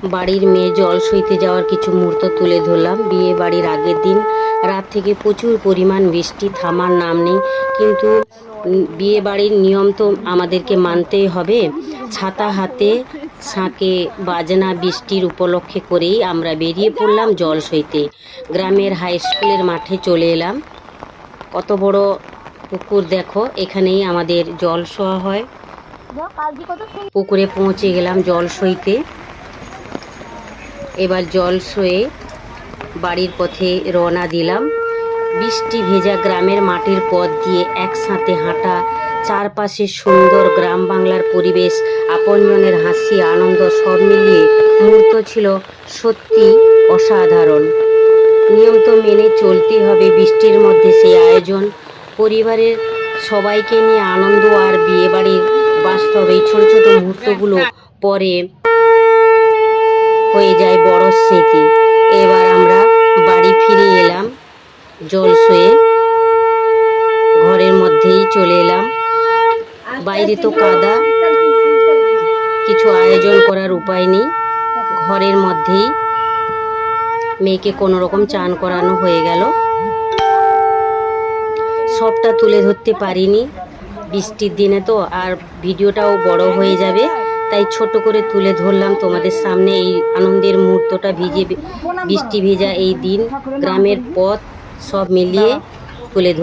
বাড়ির মেয়ে জল সইতে যাওয়ার কিছু মুহূর্ত তুলে ধরলাম। বিয়ে বাড়ির আগের দিন রাত থেকে প্রচুর পরিমাণ বৃষ্টি, থামার নাম নেই। কিন্তু বিয়ে বাড়ির নিয়ম তো আমাদেরকে মানতেই হবে। ছাতা হাতে শাঁকে বাজনা বৃষ্টির উপলক্ষে করেই আমরা বেরিয়ে পড়লাম জল সইতে। গ্রামের হাই স্কুলের মাঠে চলে এলাম। কত বড় পুকুর দেখো, এখানেই আমাদের জল শোয়া হয়। পুকুরে পৌঁছে গেলাম জল সইতে। এবার জল সয়ে বাড়ির পথে রওনা দিলাম। বৃষ্টি ভেজা গ্রামের মাটির পথ দিয়ে একসাথে হাঁটা, চারপাশে সুন্দর গ্রাম বাংলার পরিবেশ, আপনজনের হাসি, আনন্দ সব মিলিয়ে মুহূর্ত ছিল সত্যি অসাধারণ। নিয়ম তো মেনে চলতেই হবে। বৃষ্টির মধ্যে সেই আয়োজন, পরিবারের সবাইকে নিয়ে আনন্দ আর বিয়ে বাড়ির বাস্তব এই ছোট ছোট মুহূর্তগুলো পরে হয়ে যায় বড় স্মৃতি। এবার আমরা বাড়ি ফিরে এলাম জল সয়ে। ঘরের মধ্যেই চলে এলাম। বাইরে তো কাদা, কিছু আয়োজন করার উপায় নেই। ঘরের মধ্যেই মেয়েকে কোনো রকম চান করানো হয়ে গেল। সবটা তুলে ধরতে পারিনি, বৃষ্টির দিনে তো আর ভিডিওটাও বড় হয়ে যাবে, তাই ছোট করে তুলে ধরলাম তোমাদের সামনে এই আনন্দের মুহূর্তটা। বৃষ্টি ভেজা এই দিন, গ্রামের পথ সব মিলিয়ে তুলে ধর।